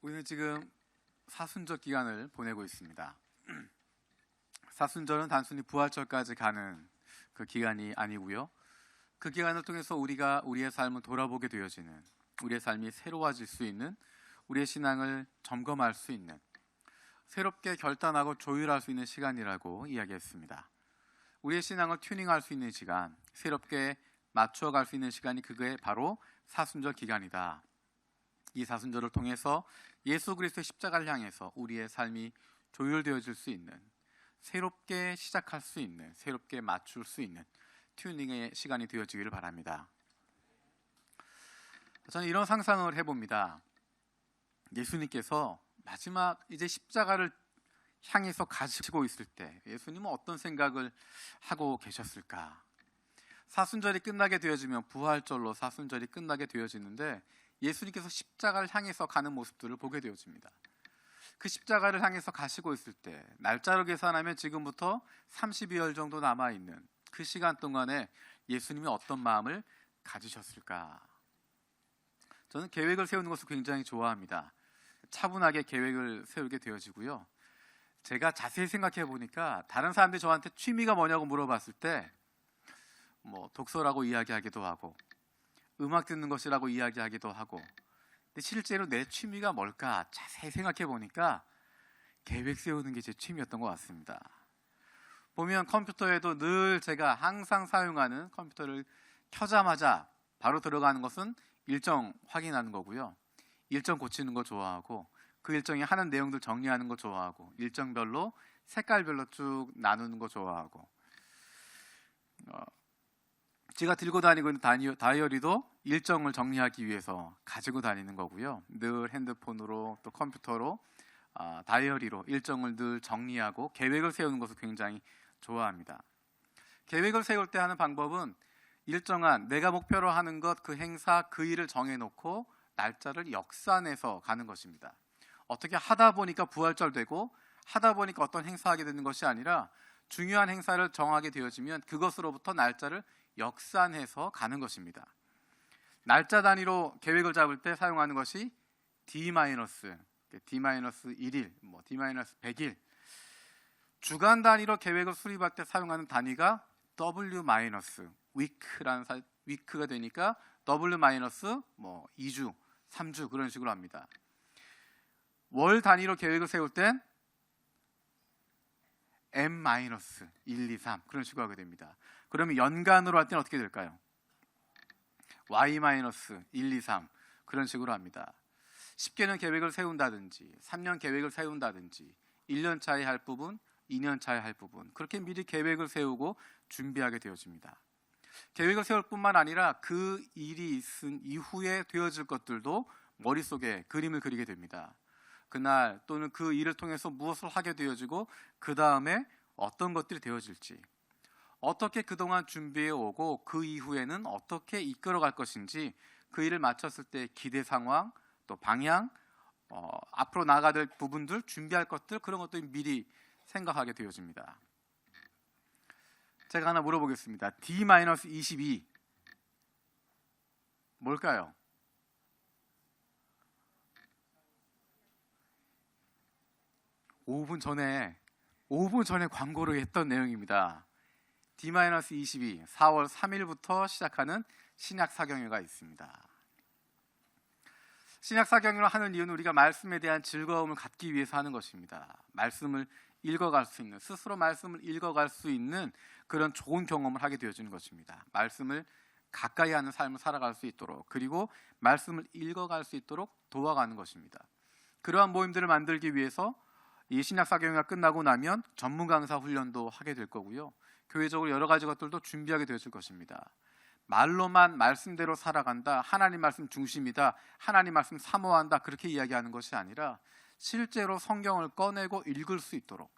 우리는 지금 사순절 기간을 보내고 있습니다. 사순절은 단순히 부활절까지 가는 그 기간이 아니고요. 그 기간을 통해서 우리가 우리의 삶을 돌아보게 되어지는, 우리의 삶이 새로워질 수 있는, 우리의 신앙을 점검할 수 있는, 새롭게 결단하고 조율할 수 있는 시간이라고 이야기했습니다. 우리의 신앙을 튜닝할 수 있는 시간, 새롭게 맞추어갈 수 있는 시간이 그게 바로 사순절 기간이다. 이 사순절을 통해서 예수 그리스도의 십자가를 향해서 우리의 삶이 조율되어질 수 있는, 새롭게 시작할 수 있는, 새롭게 맞출 수 있는 튜닝의 시간이 되어지기를 바랍니다. 저는 이런 상상을 해봅니다. 예수님께서 마지막 이제 십자가를 향해서 가시고 있을 때 예수님은 어떤 생각을 하고 계셨을까? 사순절이 끝나게 되어지면 부활절로 사순절이 끝나게 되어지는데 예수님께서 십자가를 향해서 가는 모습들을 보게 되어집니다. 그 십자가를 향해서 가시고 있을 때 날짜로 계산하면 지금부터 30여일 정도 남아있는 그 시간 동안에 예수님이 어떤 마음을 가지셨을까? 저는 계획을 세우는 것을 굉장히 좋아합니다. 차분하게 계획을 세우게 되어지고요. 제가 자세히 생각해 보니까 다른 사람들이 저한테 취미가 뭐냐고 물어봤을 때 독서라고 이야기하기도 하고 음악 듣는 것이라고 이야기하기도 하고, 근데 실제로 내 취미가 뭘까 자세히 생각해 보니까 계획 세우는 게 제 취미였던 것 같습니다. 보면 컴퓨터에도 늘 제가 항상 사용하는, 컴퓨터를 켜자마자 바로 들어가는 것은 일정 확인하는 거고요. 일정 고치는 거 좋아하고, 그 일정이 하는 내용들 정리하는 거 좋아하고, 일정별로 색깔별로 쭉 나누는 거 좋아하고, 제가 들고 다니고 있는 다이어리도 일정을 정리하기 위해서 가지고 다니는 거고요. 늘 핸드폰으로 또 컴퓨터로 다이어리로 일정을 늘 정리하고 계획을 세우는 것을 굉장히 좋아합니다. 계획을 세울 때 하는 방법은 일정한 내가 목표로 하는 것, 그 행사, 그 일을 정해놓고 날짜를 역산해서 가는 것입니다. 어떻게 하다 보니까 부활절 되고 하다 보니까 어떤 행사하게 되는 것이 아니라 중요한 행사를 정하게 되어지면 그것으로부터 날짜를 역산해서 가는 것입니다. 날짜 단위로 계획을 잡을 때 사용하는 것이 D-1일, D-100일, 주간 단위로 계획을 수립할 때 사용하는 단위가 week가 되니까 W-2주, 3주 그런 식으로 합니다. 월 단위로 계획을 세울 땐 M-1, 2, 3 그런 식으로 하게 됩니다. 그러면 연간으로 할 때는 어떻게 될까요? Y-1, 2, 3 그런 식으로 합니다. 10개년 계획을 세운다든지 3년 계획을 세운다든지 1년 차에 할 부분, 2년 차에 할 부분, 그렇게 미리 계획을 세우고 준비하게 되어집니다. 계획을 세울 뿐만 아니라 그 일이 있은 이후에 되어질 것들도 머릿속에 그림을 그리게 됩니다. 그날 또는 그 일을 통해서 무엇을 하게 되어지고 그 다음에 어떤 것들이 되어질지, 어떻게 그동안 준비해 오고 그 이후에는 어떻게 이끌어갈 것인지, 그 일을 마쳤을 때 기대 상황, 또 방향, 앞으로 나아가야 될 부분들, 준비할 것들, 그런 것들이 미리 생각하게 되어집니다. 제가 하나 물어보겠습니다. D-22 뭘까요? 5분 전에 광고로 했던 내용입니다. D-22 4월 3일부터 시작하는 신약 사경회가 있습니다. 신약 사경회를 하는 이유는 우리가 말씀에 대한 즐거움을 갖기 위해서 하는 것입니다. 말씀을 읽어갈 수 있는, 스스로 말씀을 읽어갈 수 있는 그런 좋은 경험을 하게 되어지는 것입니다. 말씀을 가까이 하는 삶을 살아갈 수 있도록, 그리고 말씀을 읽어갈 수 있도록 도와가는 것입니다. 그러한 모임들을 만들기 위해서 이 신약 사경회가 끝나고 나면 전문 강사 훈련도 하게 될 거고요. 교회적으로 여러 가지 것들도 준비하게 되어질 것입니다. 말로만 말씀대로 살아간다, 하나님 말씀 중심이다, 하나님 말씀 사모한다, 그렇게 이야기하는 것이 아니라 실제로 성경을 꺼내고 읽을 수 있도록,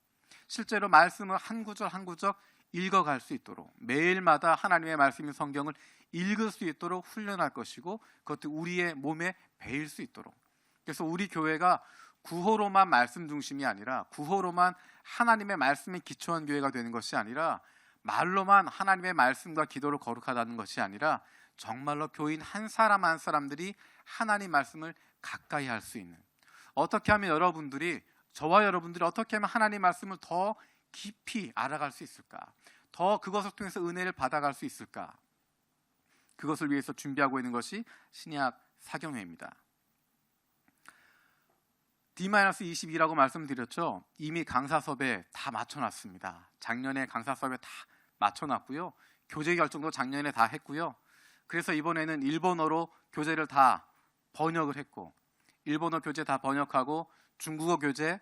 실제로 말씀을 한 구절 한 구절 읽어갈 수 있도록, 매일마다 하나님의 말씀인 성경을 읽을 수 있도록 훈련할 것이고, 그것도 우리의 몸에 배일 수 있도록. 그래서 우리 교회가 구호로만 말씀 중심이 아니라, 구호로만 하나님의 말씀에 기초한 교회가 되는 것이 아니라, 말로만 하나님의 말씀과 기도를 거룩하다는 것이 아니라 정말로 교인 한 사람 한 사람들이 하나님 말씀을 가까이 할 수 있는, 어떻게 하면 여러분들이, 저와 여러분들이 어떻게 하면 하나님 말씀을 더 깊이 알아갈 수 있을까? 더 그것을 통해서 은혜를 받아갈 수 있을까? 그것을 위해서 준비하고 있는 것이 신약 사경회입니다. D-22라고 말씀드렸죠. 이미 강사섭에 다 맞춰놨습니다. 작년에 강사섭에 다 맞춰놨고요. 교재 결정도 작년에 다 했고요. 그래서 이번에는 일본어로 교재를 다 번역을 했고, 일본어 교재 다 번역하고 중국어 교재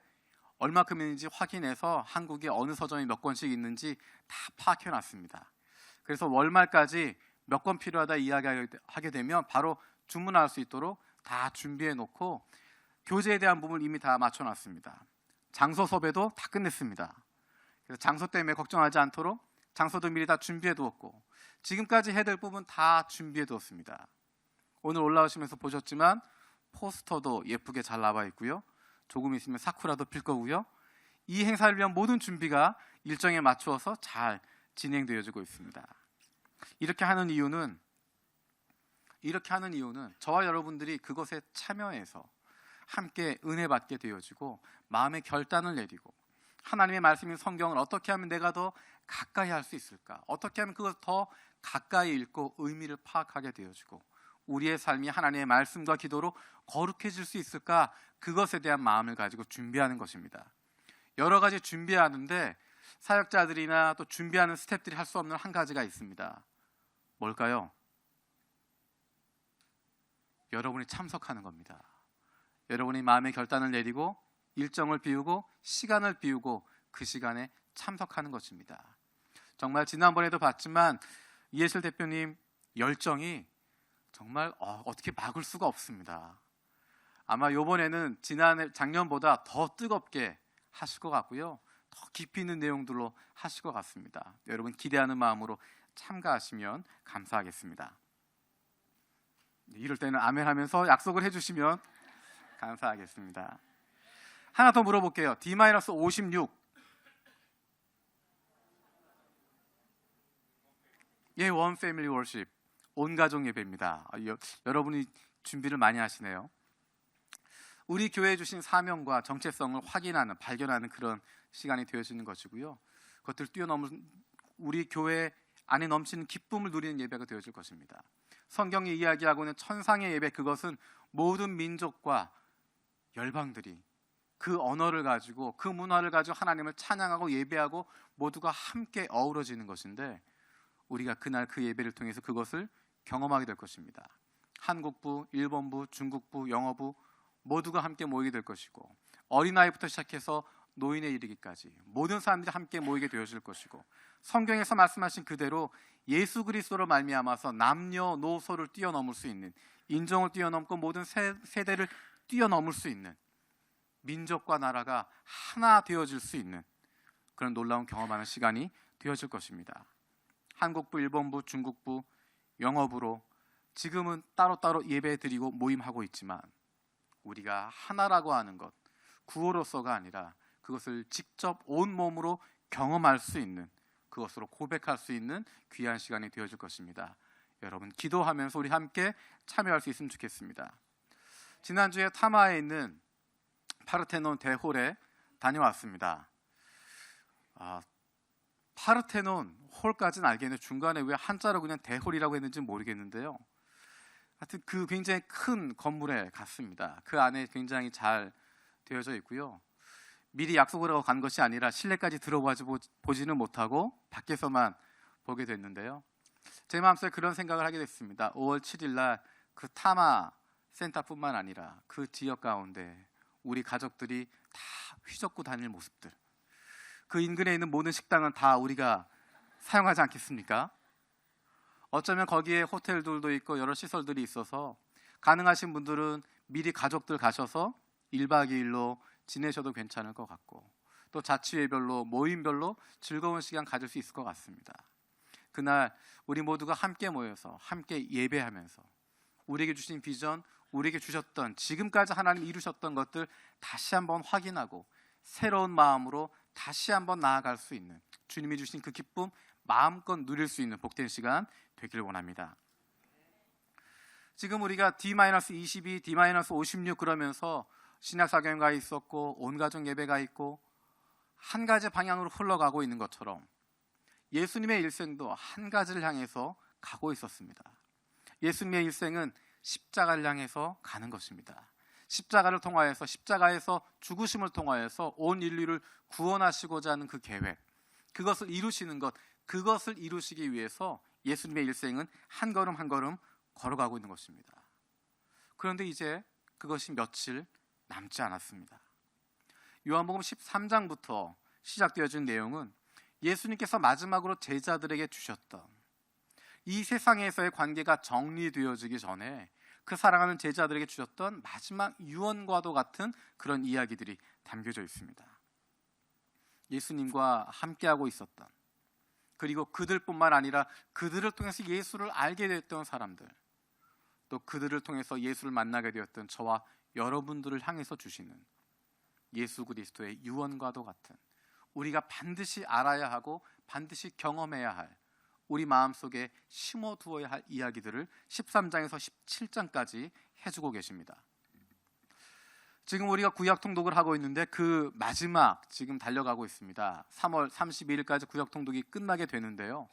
얼마큼인지 확인해서 한국에 어느 서점이 몇 권씩 있는지 다 파악해놨습니다. 그래서 월말까지 몇 권 필요하다 이야기하게 되면 바로 주문할 수 있도록 다 준비해놓고 교재에 대한 부분을 이미 다 맞춰놨습니다. 장소 섭외도 다 끝냈습니다. 그래서 장소 때문에 걱정하지 않도록 장소도 미리 다 준비해두었고 지금까지 해야 될 부분 다 준비해두었습니다. 오늘 올라오시면서 보셨지만 포스터도 예쁘게 잘 나와 있고요. 조금 있으면 사쿠라도 필 거고요. 이 행사를 위한 모든 준비가 일정에 맞추어서 잘 진행되어지고 있습니다. 이렇게 하는 이유는 저와 여러분들이 그것에 참여해서 함께 은혜 받게 되어지고 마음의 결단을 내리고 하나님의 말씀인 성경을 어떻게 하면 내가 더 가까이 할 수 있을까? 어떻게 하면 그것을 더 가까이 읽고 의미를 파악하게 되어지고 우리의 삶이 하나님의 말씀과 기도로 거룩해질 수 있을까? 그것에 대한 마음을 가지고 준비하는 것입니다. 여러 가지 준비하는데 사역자들이나 또 준비하는 스태프들이 할 수 없는 한 가지가 있습니다. 뭘까요? 여러분이 참석하는 겁니다. 여러분이 마음의 결단을 내리고 일정을 비우고 시간을 비우고 그 시간에 참석하는 것입니다. 정말 지난번에도 봤지만 이해실 대표님 열정이 정말 어떻게 막을 수가 없습니다. 아마 이번에는 작년보다 더 뜨겁게 하실 것 같고요. 더 깊이 있는 내용들로 하실 것 같습니다. 여러분 기대하는 마음으로 참가하시면 감사하겠습니다. 이럴 때는 아멘 하면서 약속을 해주시면 감사하겠습니다. 하나 더 물어볼게요. D-56 원 패밀리 월십 온 가족 예배입니다. 여러분이 준비를 많이 하시네요. 우리 교회에 주신 사명과 정체성을 확인하는, 발견하는 그런 시간이 되어지는 것이고요. 그것들 뛰어넘은 우리 교회 안에 넘치는 기쁨을 누리는 예배가 되어질 것입니다. 성경이 이야기하고 있는 천상의 예배, 그것은 모든 민족과 열방들이 그 언어를 가지고 그 문화를 가지고 하나님을 찬양하고 예배하고 모두가 함께 어우러지는 것인데 우리가 그날 그 예배를 통해서 그것을 경험하게 될 것입니다. 한국부, 일본부, 중국부, 영어부 모두가 함께 모이게 될 것이고 어린아이부터 시작해서 노인에 이르기까지 모든 사람들이 함께 모이게 되어질 것이고 성경에서 말씀하신 그대로 예수 그리스도로 말미암아서 남녀노소를 뛰어넘을 수 있는, 인종을 뛰어넘고 모든 세대를 뛰어넘을 수 있는, 민족과 나라가 하나 되어질 수 있는 그런 놀라운 경험하는 시간이 되어질 것입니다. 한국부, 일본부, 중국부, 영어부로 지금은 따로따로 예배드리고 모임하고 있지만 우리가 하나라고 하는 것, 구호로서가 아니라 그것을 직접 온몸으로 경험할 수 있는, 그것으로 고백할 수 있는 귀한 시간이 되어질 것입니다. 여러분 기도하면서 우리 함께 참여할 수 있으면 좋겠습니다. 지난주에 타마에 있는 파르테논 대홀에 다녀왔습니다. 파르테논 홀까지는 알겠는데 중간에 왜 한자로 그냥 대홀이라고 했는지 모르겠는데요. 하여튼 그 굉장히 큰 건물에 갔습니다. 그 안에 굉장히 잘 되어져 있고요. 미리 약속을 하고 간 것이 아니라 실내까지 들어보지는 못하고 밖에서만 보게 됐는데요. 제 마음속에 그런 생각을 하게 됐습니다. 5월 7일 날 그 타마 센터뿐만 아니라 그 지역 가운데 우리 가족들이 다 휘젓고 다닐 모습들, 그 인근에 있는 모든 식당은 다 우리가 사용하지 않겠습니까? 어쩌면 거기에 호텔들도 있고 여러 시설들이 있어서 가능하신 분들은 미리 가족들 가셔서 1박 2일로 지내셔도 괜찮을 것 같고 또 자취회별로 모임별로 즐거운 시간 가질 수 있을 것 같습니다. 그날 우리 모두가 함께 모여서 함께 예배하면서 우리에게 주신 비전, 우리에게 주셨던 지금까지 하나님 이루셨던 것들 다시 한번 확인하고 새로운 마음으로 다시 한번 나아갈 수 있는, 주님이 주신 그 기쁨 마음껏 누릴 수 있는 복된 시간 되길 원합니다. 지금 우리가 D-22, D-56 그러면서 신약사경가 있었고 온가족 예배가 있고 한 가지 방향으로 흘러가고 있는 것처럼 예수님의 일생도 한 가지를 향해서 가고 있었습니다. 예수님의 일생은 십자가를 향해서 가는 것입니다. 십자가를 통하여서, 십자가에서 죽으심을 통하여서 온 인류를 구원하시고자 하는 그 계획, 그것을 이루시는 것, 그것을 이루시기 위해서 예수님의 일생은 한 걸음 한 걸음 걸어가고 있는 것입니다. 그런데 이제 그것이 며칠 남지 않았습니다. 요한복음 13장부터 시작되어진 내용은 예수님께서 마지막으로 제자들에게 주셨던 이 세상에서의 관계가 정리되어지기 전에 그 사랑하는 제자들에게 주셨던 마지막 유언과도 같은 그런 이야기들이 담겨져 있습니다. 예수님과 함께하고 있었던, 그리고 그들뿐만 아니라 그들을 통해서 예수를 알게 되었던 사람들, 또 그들을 통해서 예수를 만나게 되었던 저와 여러분들을 향해서 주시는 예수 그리스도의 유언과도 같은, 우리가 반드시 알아야 하고 반드시 경험해야 할, 우리 마음속에 심어두어야 할 이야기들을 13장에서 17장까지 해주고 계십니다. 지금 우리가 구약 통독을 하고 있는데 그 마지막 지금 달려가고 있습니다. 3월 31일까지 구약 통독이 끝나게 되는데요.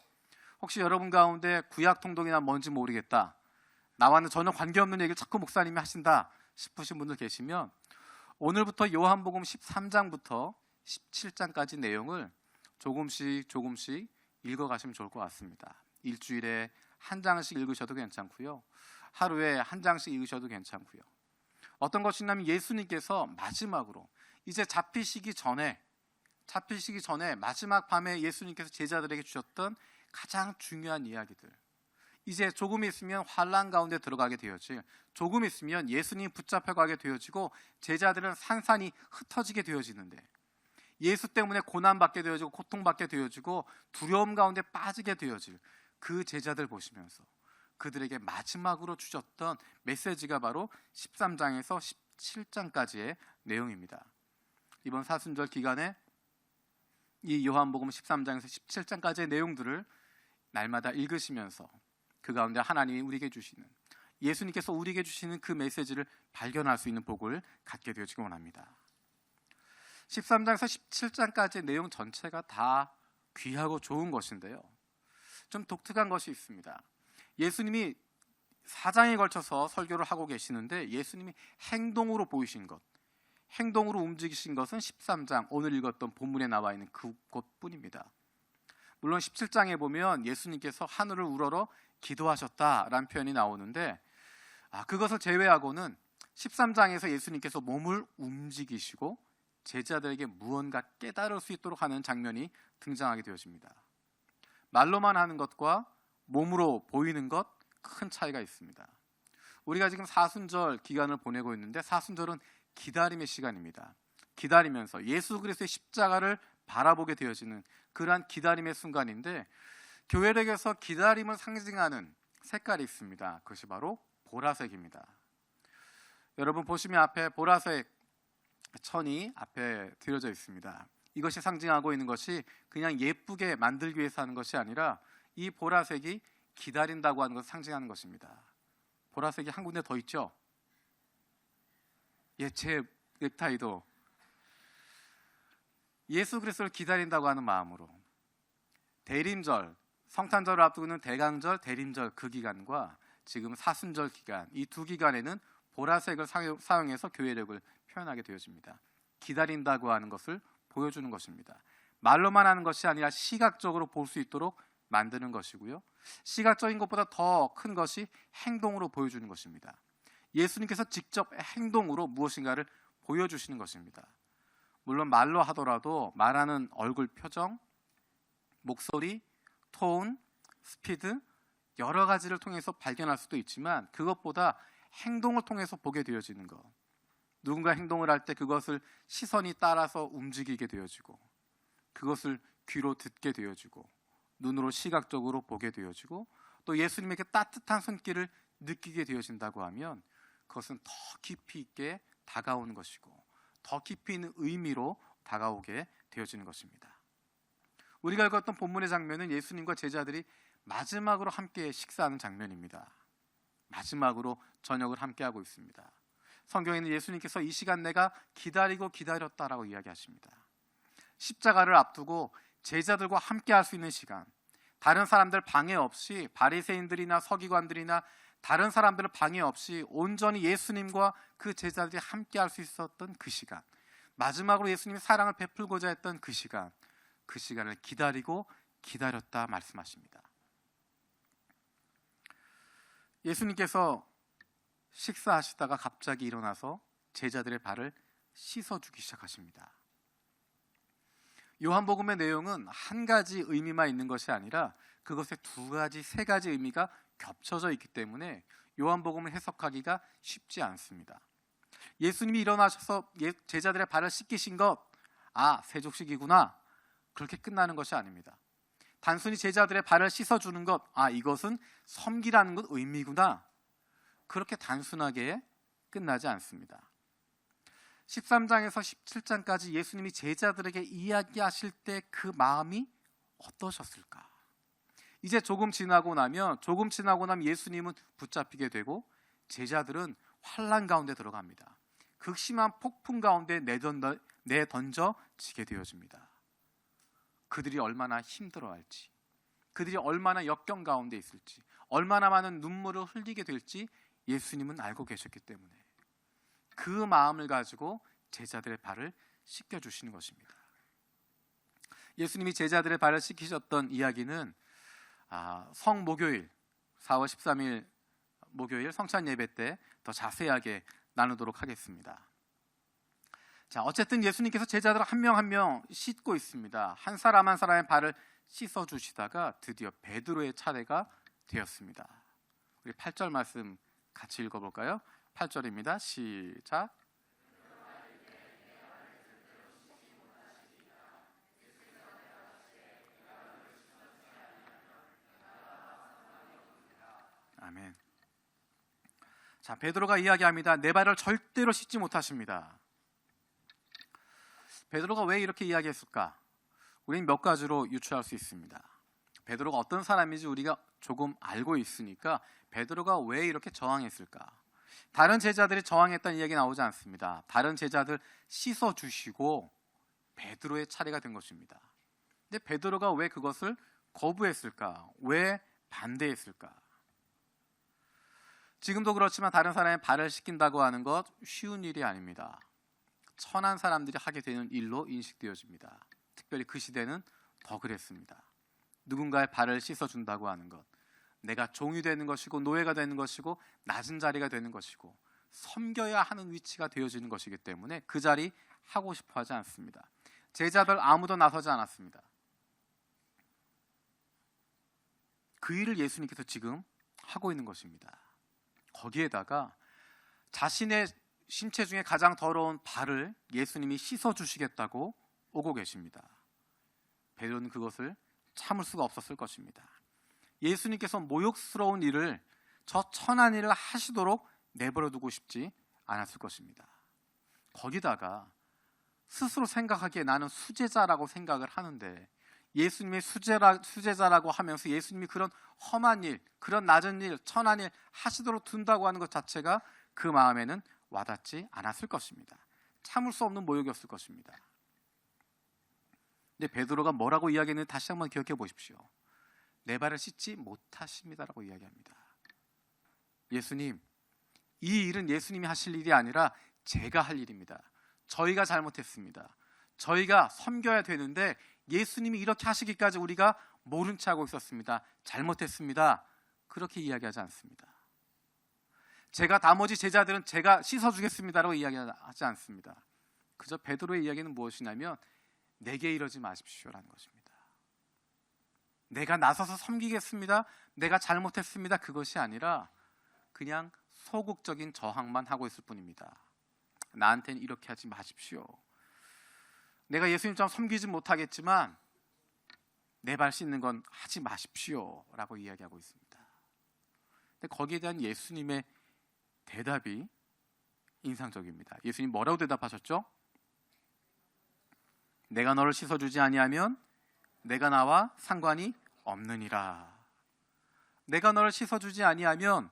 혹시 여러분 가운데 구약 통독이나 뭔지 모르겠다, 나와는 전혀 관계없는 얘기를 자꾸 목사님이 하신다 싶으신 분들 계시면 오늘부터 요한복음 13장부터 17장까지 내용을 조금씩 읽어가시면 좋을 것 같습니다. 일주일에 한 장씩 읽으셔도 괜찮고요, 하루에 한 장씩 읽으셔도 괜찮고요. 어떤 것이냐면 예수님께서 마지막으로 이제 잡히시기 전에 마지막 밤에 예수님께서 제자들에게 주셨던 가장 중요한 이야기들, 이제 조금 있으면 환난 가운데 들어가게 되어질, 조금 있으면 예수님 붙잡혀가게 되어지고 제자들은 산산이 흩어지게 되어지는데, 예수 때문에 고난받게 되어지고 고통받게 되어지고 두려움 가운데 빠지게 되어질 그 제자들 보시면서 그들에게 마지막으로 주셨던 메시지가 바로 13장에서 17장까지의 내용입니다. 이번 사순절 기간에 이 요한복음 13장에서 17장까지의 내용들을 날마다 읽으시면서 그 가운데 하나님이 우리에게 주시는, 예수님께서 우리에게 주시는 그 메시지를 발견할 수 있는 복을 갖게 되어지기 원합니다. 13장에서 17장까지의 내용 전체가 다 귀하고 좋은 것인데요, 좀 독특한 것이 있습니다. 예수님이 4장에 걸쳐서 설교를 하고 계시는데 예수님이 행동으로 보이신 것, 행동으로 움직이신 것은 13장 오늘 읽었던 본문에 나와 있는 그것뿐입니다. 물론 17장에 보면 예수님께서 하늘을 우러러 기도하셨다라는 표현이 나오는데 그것을 제외하고는 13장에서 예수님께서 몸을 움직이시고 제자들에게 무언가 깨달을 수 있도록 하는 장면이 등장하게 되어집니다. 말로만 하는 것과 몸으로 보이는 것, 큰 차이가 있습니다. 우리가 지금 사순절 기간을 보내고 있는데 사순절은 기다림의 시간입니다. 기다리면서 예수 그리스도의 십자가를 바라보게 되어지는 그러한 기다림의 순간인데, 교회력에서 기다림을 상징하는 색깔이 있습니다. 그것이 바로 보라색입니다. 여러분 보시면 앞에 보라색 천이 앞에 드려져 있습니다. 이것이 상징하고 있는 것이 그냥 예쁘게 만들기 위해서 하는 것이 아니라 이 보라색이 기다린다고 하는 것을 상징하는 것입니다. 보라색이 한 군데 더 있죠? 제 넥타이도 예수 그리스도를 기다린다고 하는 마음으로 대림절, 성탄절을 앞두고 있는 대강절, 대림절 그 기간과 지금 사순절 기간, 이 두 기간에는 보라색을 사용해서 교회력을 표현하게 되어집니다. 기다린다고 하는 것을 보여주는 것입니다. 말로만 하는 것이 아니라 시각적으로 볼 수 있도록 만드는 것이고요, 시각적인 것보다 더 큰 것이 행동으로 보여주는 것입니다. 예수님께서 직접 행동으로 무엇인가를 보여주시는 것입니다. 물론 말로 하더라도 말하는 얼굴 표정, 목소리, 톤, 스피드 여러 가지를 통해서 발견할 수도 있지만 그것보다 행동을 통해서 보게 되어지는 것, 누군가 행동을 할 때 그것을 시선이 따라서 움직이게 되어지고 그것을 귀로 듣게 되어지고 눈으로 시각적으로 보게 되어지고 또 예수님에게 따뜻한 손길을 느끼게 되어진다고 하면 그것은 더 깊이 있게 다가오는 것이고 더 깊이 있는 의미로 다가오게 되어지는 것입니다. 우리가 읽었던 본문의 장면은 예수님과 제자들이 마지막으로 함께 식사하는 장면입니다. 마지막으로 저녁을 함께 하고 있습니다. 성경에는 예수님께서 이 시간 내가 기다리고 기다렸다라고 이야기하십니다. 십자가를 앞두고 제자들과 함께 할 수 있는 시간, 다른 사람들 방해 없이 바리새인들이나 서기관들이나 다른 사람들을 방해 없이 온전히 예수님과 그 제자들이 함께 할 수 있었던 그 시간, 마지막으로 예수님이 사랑을 베풀고자 했던 그 시간을 기다리고 기다렸다 말씀하십니다. 예수님께서 식사하시다가 갑자기 일어나서 제자들의 발을 씻어주기 시작하십니다. 요한복음의 내용은 한 가지 의미만 있는 것이 아니라 그것에 두 가지, 세 가지 의미가 겹쳐져 있기 때문에 요한복음을 해석하기가 쉽지 않습니다. 예수님이 일어나셔서 제자들의 발을 씻기신 것, 세족식이구나, 그렇게 끝나는 것이 아닙니다. 단순히 제자들의 발을 씻어주는 것, 이것은 섬기라는 것 의미구나, 그렇게 단순하게 끝나지 않습니다. 13장에서 17장까지 예수님이 제자들에게 이야기하실 때 그 마음이 어떠셨을까? 이제 조금 지나고 나면 예수님은 붙잡히게 되고 제자들은 환난 가운데 들어갑니다. 극심한 폭풍 가운데 내던져지게 되어집니다. 그들이 얼마나 힘들어할지, 그들이 얼마나 역경 가운데 있을지, 얼마나 많은 눈물을 흘리게 될지 예수님은 알고 계셨기 때문에 그 마음을 가지고 제자들의 발을 씻겨주시는 것입니다. 예수님이 제자들의 발을 씻기셨던 이야기는 성목요일 4월 13일 목요일 성찬 예배 때 더 자세하게 나누도록 하겠습니다. 자, 어쨌든 예수님께서 제자들 한 명 한 명 씻고 있습니다. 한 사람 한 사람의 발을 씻어주시다가 드디어 베드로의 차례가 되었습니다. 우리 8절 말씀 같이 읽어볼까요? 8절입니다. 시작. 아멘. 자, 베드로가 이야기합니다. 내 발을 절대로 씻지 못하십니다. 베드로가 왜 이렇게 이야기했을까? 우리는 몇 가지로 유추할 수 있습니다. 베드로가 어떤 사람인지 우리가 조금 알고 있으니까 베드로가 왜 이렇게 저항했을까? 다른 제자들이 저항했다는 이야기 나오지 않습니다. 다른 제자들 씻어주시고 베드로의 차례가 된 것입니다. 근데 베드로가 왜 그것을 거부했을까? 왜 반대했을까? 지금도 그렇지만 다른 사람의 발을 씻긴다고 하는 것 쉬운 일이 아닙니다. 천한 사람들이 하게 되는 일로 인식되어집니다. 특별히 그 시대는 더 그랬습니다. 누군가의 발을 씻어준다고 하는 것, 내가 종이 되는 것이고 노예가 되는 것이고 낮은 자리가 되는 것이고 섬겨야 하는 위치가 되어지는 것이기 때문에 그 자리 하고 싶어 하지 않습니다. 제자들 아무도 나서지 않았습니다. 그 일을 예수님께서 지금 하고 있는 것입니다. 거기에다가 자신의 신체 중에 가장 더러운 발을 예수님이 씻어주시겠다고 오고 계십니다. 베드로는 그것을 참을 수가 없었을 것입니다. 예수님께서 모욕스러운 일을, 저 천한 일을 하시도록 내버려두고 싶지 않았을 것입니다. 거기다가 스스로 생각하기에 나는 수제자라고 생각을 하는데 예수님의 수제자라고 하면서 예수님이 그런 험한 일, 그런 낮은 일, 천한 일 하시도록 둔다고 하는 것 자체가 그 마음에는 와닿지 않았을 것입니다. 참을 수 없는 모욕이었을 것입니다. 근데 베드로가 뭐라고 이야기했는지 다시 한번 기억해 보십시오. 내 발을 씻지 못하십니다라고 이야기합니다. 예수님, 이 일은 예수님이 하실 일이 아니라 제가 할 일입니다. 저희가 잘못했습니다. 저희가 섬겨야 되는데 예수님이 이렇게 하시기까지 우리가 모른 채 하고 있었습니다. 잘못했습니다. 그렇게 이야기하지 않습니다. 제가 나머지 제자들은 제가 씻어주겠습니다라고 이야기하지 않습니다. 그저 베드로의 이야기는 무엇이냐면 내게 이러지 마십시오라는 것입니다. 내가 나서서 섬기겠습니다. 내가 잘못했습니다. 그것이 아니라 그냥 소극적인 저항만 하고 있을 뿐입니다. 나한테는 이렇게 하지 마십시오. 내가 예수님처럼 섬기지 못하겠지만 내 발 씻는 건 하지 마십시오 라고 이야기하고 있습니다. 근데 거기에 대한 예수님의 대답이 인상적입니다. 예수님 뭐라고 대답하셨죠? 내가 너를 씻어주지 아니하면 내가 나와 상관이 없느니라. 내가 너를 씻어주지 아니하면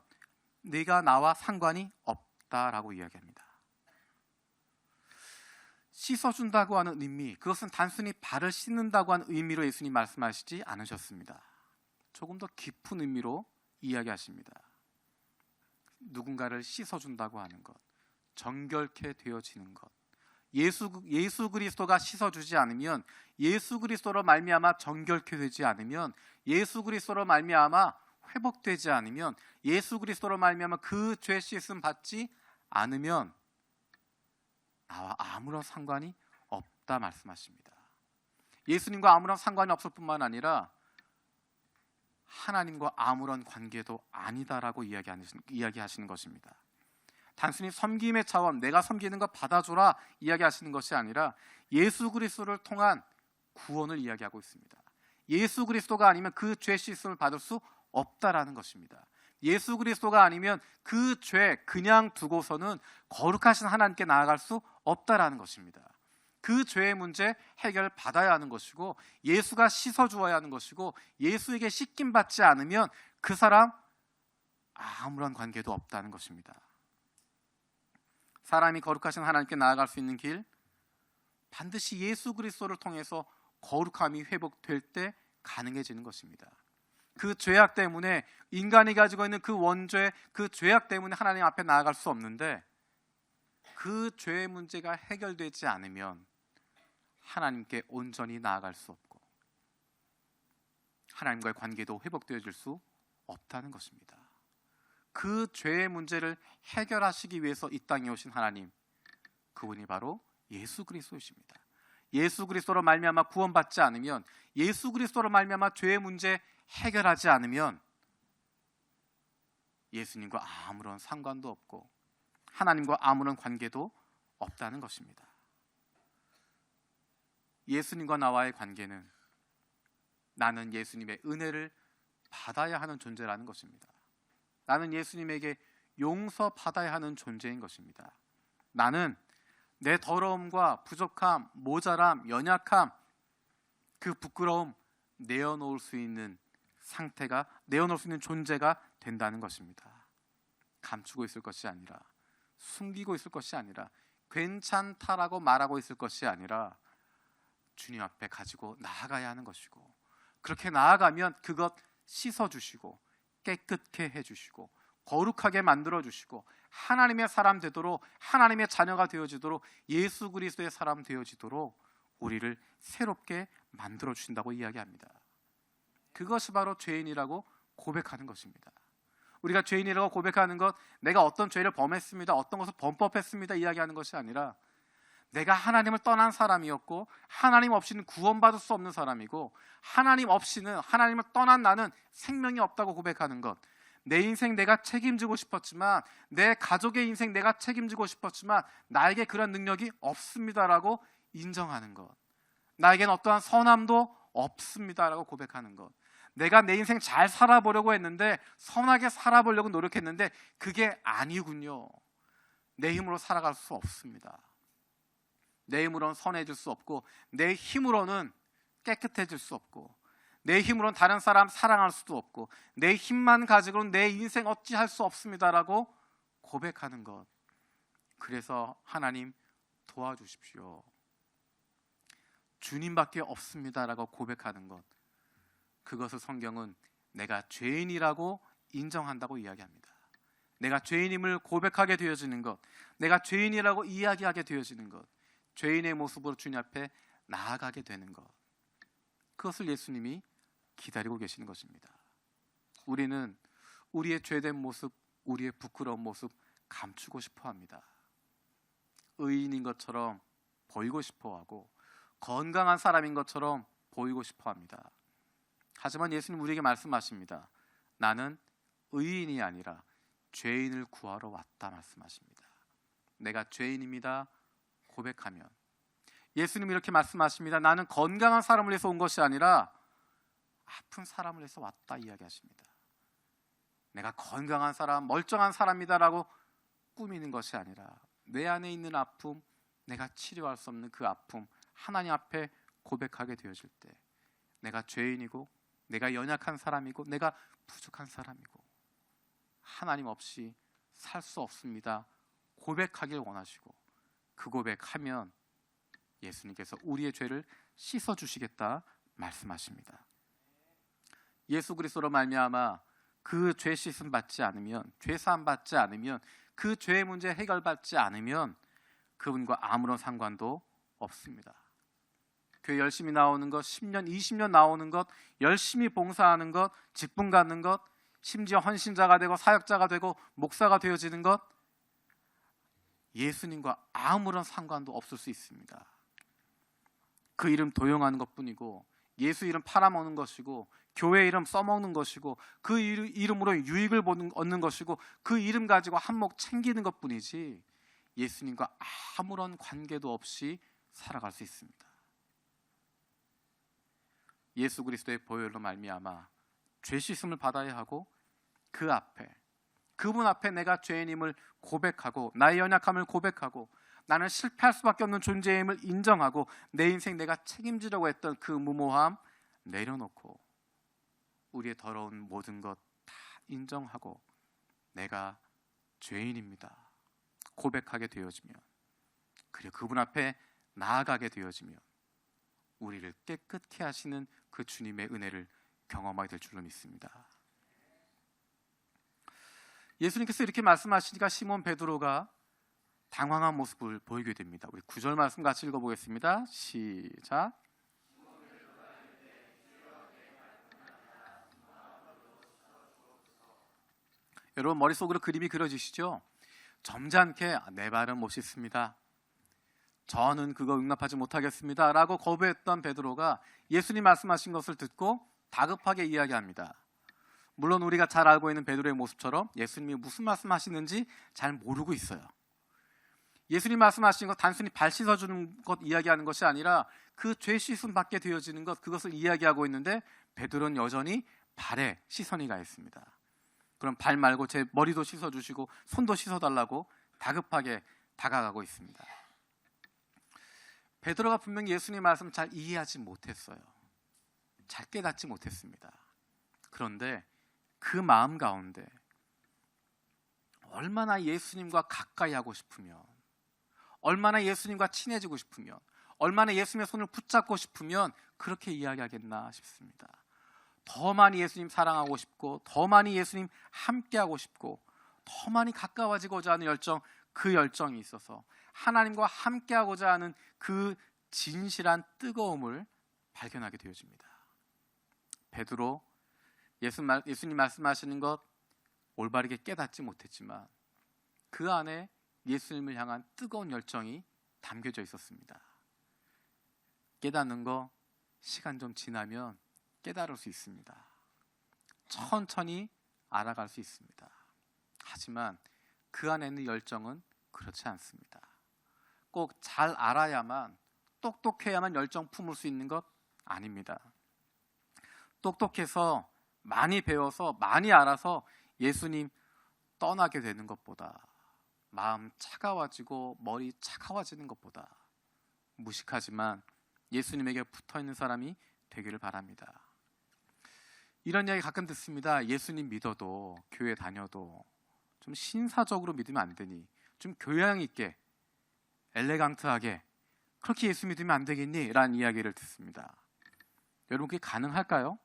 네가 나와 상관이 없다라고 이야기합니다. 씻어준다고 하는 의미, 그것은 단순히 발을 씻는다고 하는 의미로 예수님 말씀하시지 않으셨습니다. 조금 더 깊은 의미로 이야기하십니다. 누군가를 씻어준다고 하는 것, 정결케 되어지는 것. 예수 그리스도가 씻어주지 않으면, 예수 그리스도로 말미암아 정결케 되지 않으면, 예수 그리스도로 말미암아 회복되지 않으면, 예수 그리스도로 말미암아 그 죄 씻음 받지 않으면 나와 아무런 상관이 없다 말씀하십니다. 예수님과 아무런 상관이 없을 뿐만 아니라 하나님과 아무런 관계도 아니다라고 이야기하시는 것입니다. 단순히 섬김의 차원, 내가 섬기는 것 받아줘라 이야기하시는 것이 아니라 예수 그리스도를 통한 구원을 이야기하고 있습니다. 예수 그리스도가 아니면 그 죄 씻음을 받을 수 없다라는 것입니다. 예수 그리스도가 아니면 그 죄 그냥 두고서는 거룩하신 하나님께 나아갈 수 없다라는 것입니다. 그 죄의 문제 해결 받아야 하는 것이고, 예수가 씻어주어야 하는 것이고, 예수에게 씻김 받지 않으면 그 사람 아무런 관계도 없다는 것입니다. 사람이 거룩하신 하나님께 나아갈 수 있는 길, 반드시 예수 그리스도를 통해서 거룩함이 회복될 때 가능해지는 것입니다. 그 죄악 때문에, 인간이 가지고 있는 그 원죄, 그 죄악 때문에 하나님 앞에 나아갈 수 없는데, 그 죄의 문제가 해결되지 않으면 하나님께 온전히 나아갈 수 없고 하나님과의 관계도 회복되어질 수 없다는 것입니다. 그 죄의 문제를 해결하시기 위해서 이 땅에 오신 하나님, 그분이 바로 예수 그리스도이십니다. 예수 그리스도로 말미암아 구원받지 않으면, 예수 그리스도로 말미암아 죄의 문제 해결하지 않으면 예수님과 아무런 상관도 없고 하나님과 아무런 관계도 없다는 것입니다. 예수님과 나와의 관계는 나는 예수님의 은혜를 받아야 하는 존재라는 것입니다. 나는 예수님에게 용서받아야 하는 존재인 것입니다. 나는 내 더러움과 부족함, 모자람, 연약함, 그 부끄러움 내어놓을 수 있는 상태가, 내어놓을 수 있는 존재가 된다는 것입니다. 감추고 있을 것이 아니라, 숨기고 있을 것이 아니라, 괜찮다라고 말하고 있을 것이 아니라 주님 앞에 가지고 나아가야 하는 것이고, 그렇게 나아가면 그것 씻어주시고 깨끗게 해주시고 거룩하게 만들어주시고 하나님의 사람 되도록, 하나님의 자녀가 되어지도록, 예수 그리스도의 사람 되어지도록 우리를 새롭게 만들어주신다고 이야기합니다. 그것이 바로 죄인이라고 고백하는 것입니다. 우리가 죄인이라고 고백하는 것, 내가 어떤 죄를 범했습니다, 어떤 것을 범법했습니다 이야기하는 것이 아니라, 내가 하나님을 떠난 사람이었고 하나님 없이는 구원받을 수 없는 사람이고, 하나님 없이는, 하나님을 떠난 나는 생명이 없다고 고백하는 것, 내 인생 내가 책임지고 싶었지만, 내 가족의 인생 내가 책임지고 싶었지만 나에게 그런 능력이 없습니다라고 인정하는 것, 나에겐 어떠한 선함도 없습니다라고 고백하는 것, 내가 내 인생 잘 살아보려고 했는데, 선하게 살아보려고 노력했는데 그게 아니군요. 내 힘으로 살아갈 수 없습니다. 내 힘으로는 선해질 수 없고, 내 힘으로는 깨끗해질 수 없고, 내 힘으로는 다른 사람 사랑할 수도 없고, 내 힘만 가지고는 내 인생 어찌할 수 없습니다라고 고백하는 것. 그래서 하나님 도와주십시오, 주님밖에 없습니다라고 고백하는 것, 그것을 성경은 내가 죄인이라고 인정한다고 이야기합니다. 내가 죄인임을 고백하게 되어지는 것, 내가 죄인이라고 이야기하게 되어지는 것, 죄인의 모습으로 주님 앞에 나아가게 되는 것, 그것을 예수님이 기다리고 계시는 것입니다. 우리는 우리의 죄된 모습, 우리의 부끄러운 모습 감추고 싶어 합니다. 의인인 것처럼 보이고 싶어 하고, 건강한 사람인 것처럼 보이고 싶어 합니다. 하지만 예수님 우리에게 말씀하십니다. 나는 의인이 아니라 죄인을 구하러 왔다 말씀하십니다. 내가 죄인입니다 고백하면, 예수님이 이렇게 말씀하십니다. 나는 건강한 사람을 위해서 온 것이 아니라 아픈 사람을 위해서 왔다 이야기하십니다. 내가 건강한 사람, 멀쩡한 사람이다라고 꾸미는 것이 아니라, 내 안에 있는 아픔, 내가 치료할 수 없는 그 아픔 하나님 앞에 고백하게 되어질 때, 내가 죄인이고, 내가 연약한 사람이고, 내가 부족한 사람이고, 하나님 없이 살 수 없습니다 고백하길 원하시고, 그 고백하면 예수님께서 우리의 죄를 씻어 주시겠다 말씀하십니다. 예수 그리스도로 말미암아 그 죄 씻음 받지 않으면, 죄 사함 받지 않으면, 그 죄의 문제 해결받지 않으면 그분과 아무런 상관도 없습니다. 교회 열심히 나오는 것, 10년, 20년 나오는 것, 열심히 봉사하는 것, 직분 갖는 것, 심지어 헌신자가 되고 사역자가 되고 목사가 되어지는 것, 예수님과 아무런 상관도 없을 수 있습니다. 그 이름 도용하는 것뿐이고, 예수 이름 팔아먹는 것이고, 교회 이름 써먹는 것이고, 그 이름으로 유익을 얻는 것이고, 그 이름 가지고 한몫 챙기는 것뿐이지 예수님과 아무런 관계도 없이 살아갈 수 있습니다. 예수 그리스도의 보혈로 말미암아 죄 씻음을 받아야 하고, 그 앞에, 그분 앞에 내가 죄인임을 고백하고, 나의 연약함을 고백하고, 나는 실패할 수밖에 없는 존재임을 인정하고, 내 인생 내가 책임지려고 했던 그 무모함 내려놓고, 우리의 더러운 모든 것 다 인정하고 내가 죄인입니다 고백하게 되어지면, 그리고 그분 앞에 나아가게 되어지면 우리를 깨끗게 하시는 그 주님의 은혜를 경험하게 될 줄로 믿습니다. 예수님께서 이렇게 말씀하시니까 시몬 베드로가 당황한 모습을 보이게 됩니다. 우리 9절 말씀 같이 읽어보겠습니다. 시작. 여러분 머릿속으로 그림이 그려지시죠? 점잖게 내 발은 못 씻습니다, 저는 그거 용납하지 못하겠습니다 라고 거부했던 베드로가 예수님 말씀하신 것을 듣고 다급하게 이야기합니다. 물론 우리가 잘 알고 있는 베드로의 모습처럼 예수님이 무슨 말씀하시는지 잘 모르고 있어요. 예수님 말씀하신 것 단순히 발 씻어주는 것 이야기하는 것이 아니라 그 죄 씻음 받게 되어지는 것, 그것을 이야기하고 있는데 베드로는 여전히 발에 시선이 가 있습니다. 그럼 발 말고 제 머리도 씻어주시고 손도 씻어달라고 다급하게 다가가고 있습니다. 베드로가 분명히 예수님 말씀을 잘 이해하지 못했어요. 잘 깨닫지 못했습니다. 그런데 그 마음 가운데 얼마나 예수님과 가까이 하고 싶으면, 얼마나 예수님과 친해지고 싶으면, 얼마나 예수님의 손을 붙잡고 싶으면 그렇게 이야기하겠나 싶습니다. 더 많이 예수님 사랑하고 싶고, 더 많이 예수님 함께하고 싶고, 더 많이 가까워지고자 하는 열정, 그 열정이 있어서 하나님과 함께하고자 하는 그 진실한 뜨거움을 발견하게 되어집니다. 베드로, 예수님 말씀하시는 것 올바르게 깨닫지 못했지만 그 안에 예수님을 향한 뜨거운 열정이 담겨져 있었습니다. 깨닫는 거 시간 좀 지나면 깨달을 수 있습니다. 천천히 알아갈 수 있습니다. 하지만 그 안에 있는 열정은 그렇지 않습니다. 꼭 잘 알아야만, 똑똑해야만 열정 품을 수 있는 것 아닙니다. 똑똑해서 많이 배워서 많이 알아서 예수님 떠나게 되는 것보다, 마음 차가워지고 머리 차가워지는 것보다 무식하지만 예수님에게 붙어있는 사람이 되기를 바랍니다. 이런 이야기 가끔 듣습니다. 예수님 믿어도, 교회 다녀도 좀 신사적으로 믿으면 안 되니, 좀 교양 있게, 엘레강트하게 그렇게 예수 믿으면 안 되겠니? 라는 이야기를 듣습니다. 여러분 그게 가능할까요?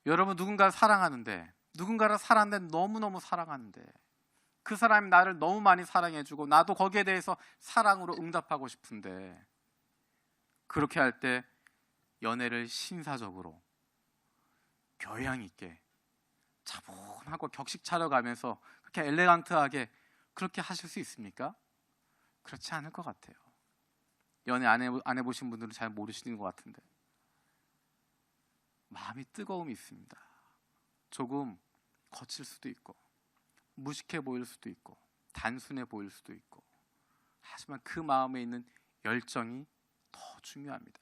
여러분 누군가를 사랑하는데, 누군가를 사랑하는데, 너무너무 사랑하는데 그 사람이 나를 너무 많이 사랑해주고 나도 거기에 대해서 사랑으로 응답하고 싶은데, 그렇게 할 때 연애를 신사적으로 교양 있게 차분하고 격식 차려가면서 그렇게 엘레강트하게 그렇게 하실 수 있습니까? 그렇지 않을 것 같아요. 연애 안 해보신 분들은 잘 모르시는 것 같은데 마음이 뜨거움이 있습니다. 조금 거칠 수도 있고 무식해 보일 수도 있고 단순해 보일 수도 있고, 하지만 그 마음에 있는 열정이 더 중요합니다.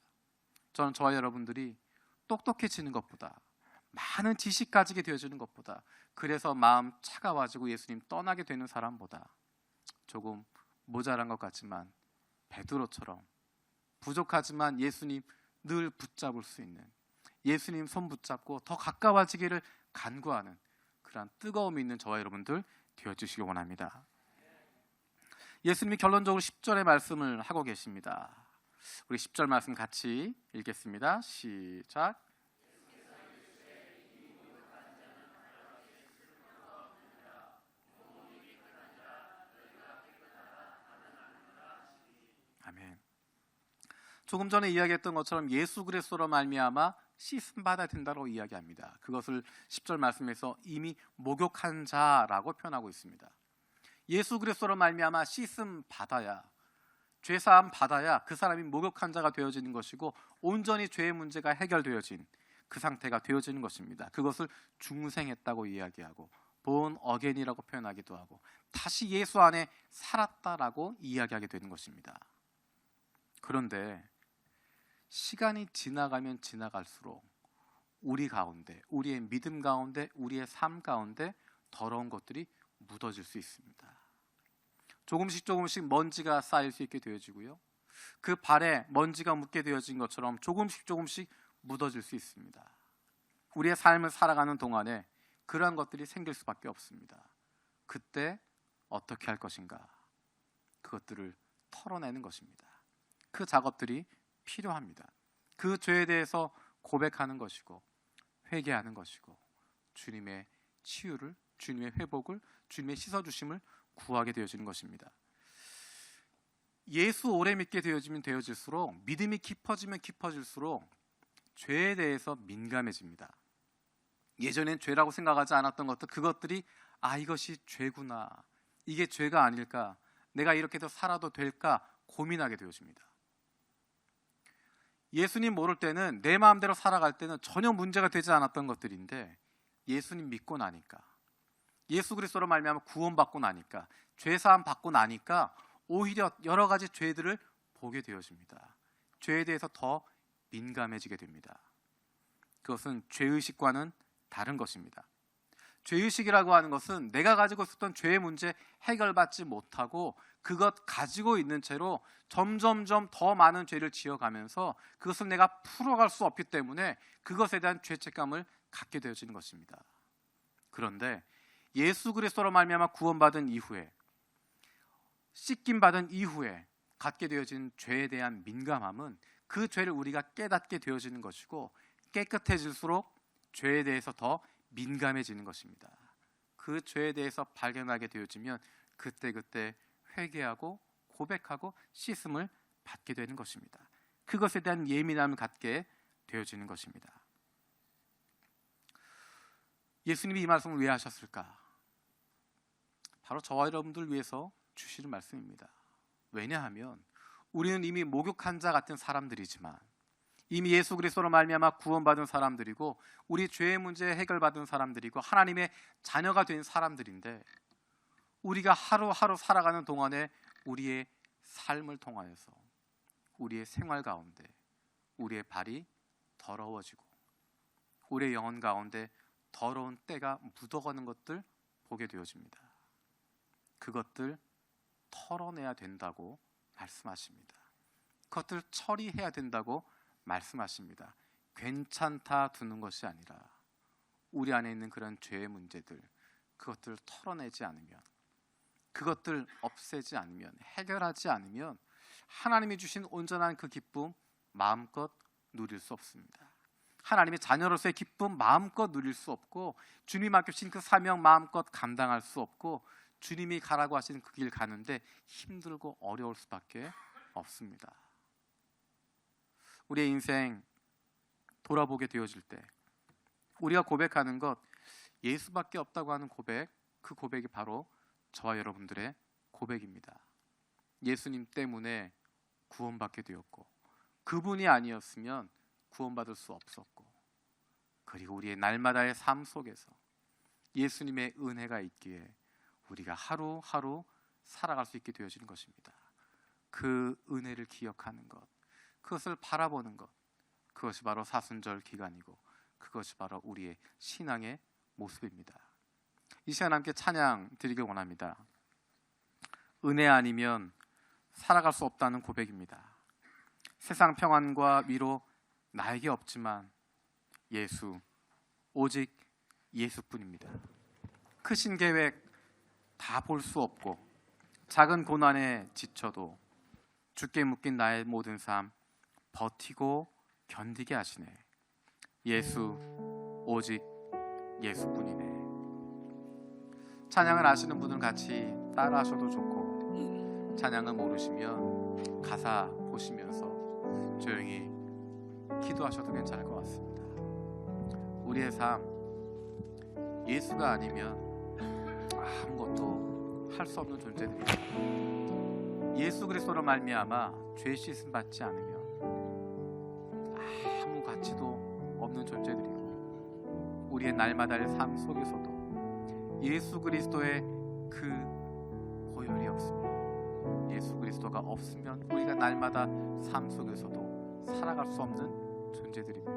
저는 저와 여러분들이 똑똑해지는 것보다, 많은 지식 가지게 되어지는 것보다, 그래서 마음 차가워지고 예수님 떠나게 되는 사람보다 조금 모자란 것 같지만 베드로처럼 부족하지만 예수님 늘 붙잡을 수 있는, 예수님 손 붙잡고 더 가까워지기를 간구하는 그러한 뜨거움이 있는 저와 여러분들 되어주시기 원합니다. 예수님이 결론적으로 10절의 말씀을 하고 계십니다. 우리 10절 말씀 같이 읽겠습니다. 시작. 아멘. 조금 전에 이야기했던 것처럼 예수 그리스도로 말미암아 씻음 받아야 된다고 이야기합니다. 그것을 10절 말씀에서 이미 목욕한 자라고 표현하고 있습니다. 예수 그리스도로 말미암아 씻음 받아야, 죄 사함 받아야 그 사람이 목욕한 자가 되어지는 것이고 온전히 죄의 문제가 해결되어진 그 상태가 되어지는 것입니다. 그것을 중생했다고 이야기하고 born again이라고 표현하기도 하고 다시 예수 안에 살았다라고 이야기하게 되는 것입니다. 그런데 시간이 지나가면 지나갈수록 우리 가운데, 우리의 믿음 가운데, 우리의 삶 가운데 더러운 것들이 묻어질 수 있습니다. 조금씩 조금씩 먼지가 쌓일 수 있게 되어지고요, 그 발에 먼지가 묻게 되어진 것처럼 조금씩 조금씩 묻어질 수 있습니다. 우리의 삶을 살아가는 동안에 그러한 것들이 생길 수밖에 없습니다. 그때 어떻게 할 것인가? 그것들을 털어내는 것입니다. 그 작업들이 필요합니다. 그 죄에 대해서 고백하는 것이고 회개하는 것이고 주님의 치유를, 주님의 회복을, 주님의 씻어주심을 구하게 되어지는 것입니다. 예수 오래 믿게 되어질수록, 믿음이 깊어지면 깊어질수록 죄에 대해서 민감해집니다. 예전엔 죄라고 생각하지 않았던 것들, 그것들이 이것이 죄구나, 이게 죄가 아닐까, 내가 이렇게도 살아도 될까 고민하게 되어집니다. 예수님 모를 때는, 내 마음대로 살아갈 때는 전혀 문제가 되지 않았던 것들인데 예수님 믿고 나니까, 예수 그리스도로 말미암아 구원받고 나니까, 죄사함 받고 나니까 오히려 여러 가지 죄들을 보게 되어집니다. 죄에 대해서 더 민감해지게 됩니다. 그것은 죄의식과는 다른 것입니다. 죄의식이라고 하는 것은 내가 가지고 있었던 죄의 문제 해결받지 못하고 그것 가지고 있는 채로 점점점 더 많은 죄를 지어가면서 그것을 내가 풀어갈 수 없기 때문에 그것에 대한 죄책감을 갖게 되어지는 것입니다. 그런데 예수 그리스도로 말미암아 구원받은 이후에, 씻김 받은 이후에 갖게 되어진 죄에 대한 민감함은 그 죄를 우리가 깨닫게 되어지는 것이고, 깨끗해질수록 죄에 대해서 더 민감해지는 것입니다. 그 죄에 대해서 발견하게 되어지면 그때그때 회개하고 고백하고 씻음을 받게 되는 것입니다. 그것에 대한 예민함을 갖게 되어지는 것입니다. 예수님이 이 말씀을 왜 하셨을까? 바로 저와 여러분들 위해서 주시는 말씀입니다. 왜냐하면 우리는 이미 목욕한 자 같은 사람들이지만, 이미 예수 그리스도로 말미암아 구원받은 사람들이고, 우리 죄의 문제 해결받은 사람들이고, 하나님의 자녀가 된 사람들인데, 우리가 하루하루 살아가는 동안에 우리의 삶을 통하여서 우리의 생활 가운데 우리의 발이 더러워지고 우리의 영혼 가운데 더러운 때가 묻어가는 것들 보게 되어집니다. 그것들 털어내야 된다고 말씀하십니다. 그것들 처리해야 된다고 말씀하십니다. 괜찮다 두는 것이 아니라 우리 안에 있는 그런 죄의 문제들, 그것들 털어내지 않으면, 그것들 없애지 않으면, 해결하지 않으면 하나님이 주신 온전한 그 기쁨 마음껏 누릴 수 없습니다. 하나님의 자녀로서의 기쁨 마음껏 누릴 수 없고, 주님이 맡겨주신 그 사명 마음껏 감당할 수 없고, 주님이 가라고 하신 그 길 가는데 힘들고 어려울 수밖에 없습니다. 우리의 인생 돌아보게 되어질 때 우리가 고백하는 것, 예수밖에 없다고 하는 고백, 그 고백이 바로 저와 여러분들의 고백입니다. 예수님 때문에 구원받게 되었고, 그분이 아니었으면 구원받을 수 없었고, 그리고 우리의 날마다의 삶 속에서 예수님의 은혜가 있기에 우리가 하루하루 살아갈 수 있게 되어지는 것입니다. 그 은혜를 기억하는 것, 그것을 바라보는 것, 그것이 바로 사순절 기간이고 그것이 바로 우리의 신앙의 모습입니다. 이 시간 함께 찬양 드리길 원합니다. 은혜 아니면 살아갈 수 없다는 고백입니다. 세상 평안과 위로 나에게 없지만 예수, 오직 예수뿐입니다. 크신 계획 다 볼 수 없고 작은 고난에 지쳐도 주께 묶인 나의 모든 삶 버티고 견디게 하시네. 예수, 오직 예수뿐이네. 찬양을 아시는 분은 같이 따라 하셔도 좋고, 찬양을 모르시면 가사 보시면서 조용히 기도하셔도 괜찮을 것 같습니다. 우리의 삶, 예수가 아니면 아무것도 할 수 없는 존재들입니다. 예수 그리스도로 말미암아 죄 씻음 받지 않으면 아무 가치도 없는 존재들이고, 우리의 날마다의 삶 속에서도 예수 그리스도의 그 보혈이 없으면, 예수 그리스도가 없으면 우리가 날마다 삶 속에서도 살아갈 수 없는 존재들입니다.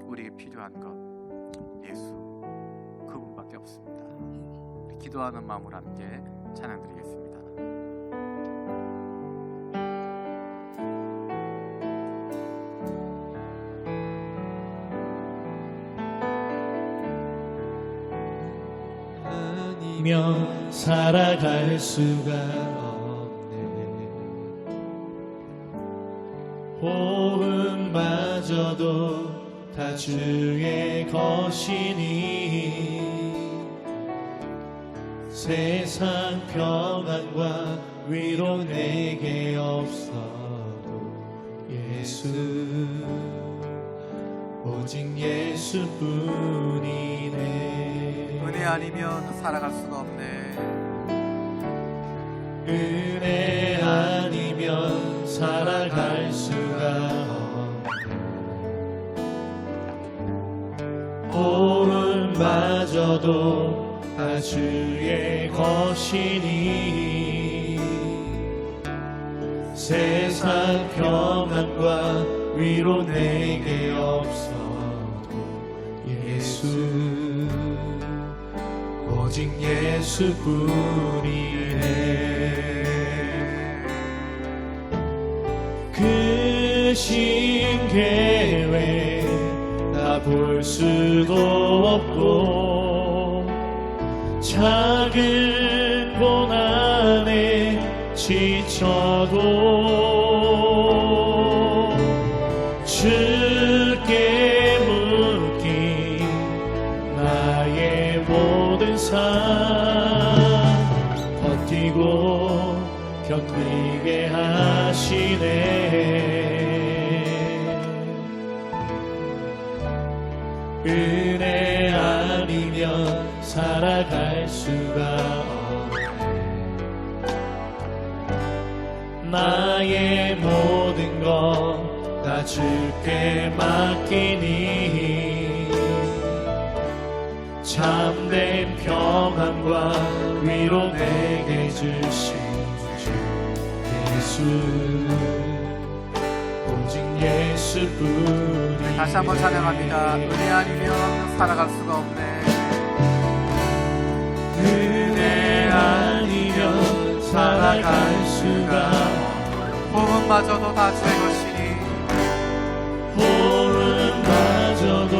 우리에게 필요한 것 예수 그분밖에 없습니다. 우리 기도하는 마음으로 함께 찬양드리겠습니다. 아니면 살아갈 수가 없네. 호흡마저도 다 주의 것이니 세상 평안과 위로 내게 없어도 예수, 오직 예수뿐이네. 은혜 아니면 살아갈 수가 없네. 은혜 아니면 살아갈 수가 없네. 오른마저도 다 주의 것이니 세상 평안과 위로 내게 없어도 예수, 오직 예수뿐이네. 크신 계획 다 볼 수도 없고 작은 고난에 지쳐도 주께 묶인 나의 모든 삶 버티고 견디게 하시네. 은혜 아니면 살아갈 수가 없네. 나의 모든 것 다 주께 맡기니 참된 평안과 위로 내게 주신 주 예수, 오직 예수뿐이네. 다시 한번 찬양합니다. 은혜 아니면 살아갈 수가 없네. 은혜 아니면 살아갈 수가 없네. 호흡마저도 다 주의 것이니 호흡마저도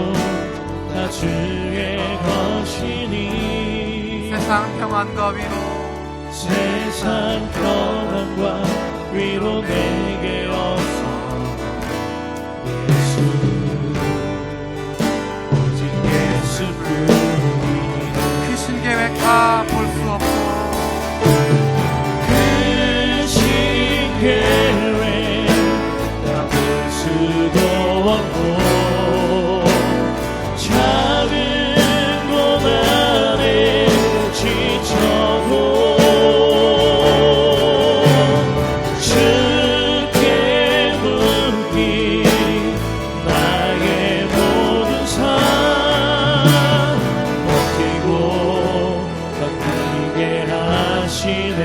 다 주의 것이니 세상 평안과 위로, 세상 평안과 위로 내게 없어 예수, 오직 예수뿐이네. 크신 계획 다 볼 수 없고 크신 계획 다 볼 수도 없고 작은 고난에 지쳐도 주께 묶인 나의 모든 삶 버티고 견디게 하시네.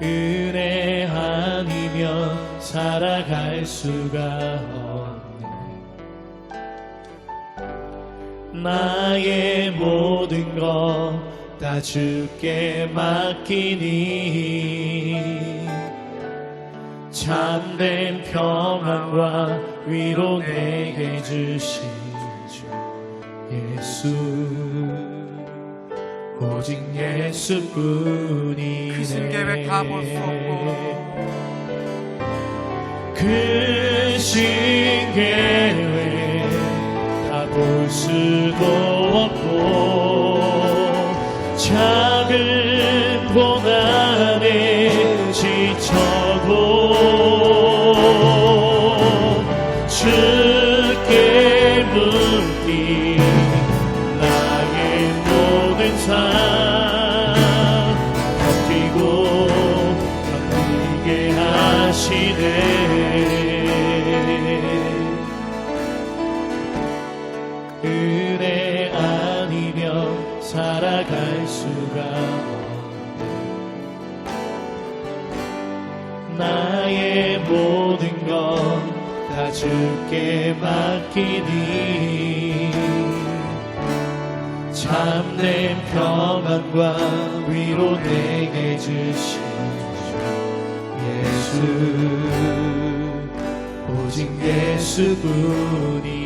은혜 아니면 살아갈 수가 없네. 나의 모든 것 다 주께 맡기니 참된 평안과 위로 내게 주신 주 예수, 예수 오직 예수뿐이네. 그 신계획 다 볼 수 없고 그 신계획 다 볼 수도 없고 작은 고난에 지쳐도 주께 묻기 나의 모든 삶 견디게 하시네. 은혜 아니면 살아갈 수가 없네. 나의 모든 것 다 주께 맡기니 참된 평안과 위로 내게 주신 예수 오직 예수뿐이네.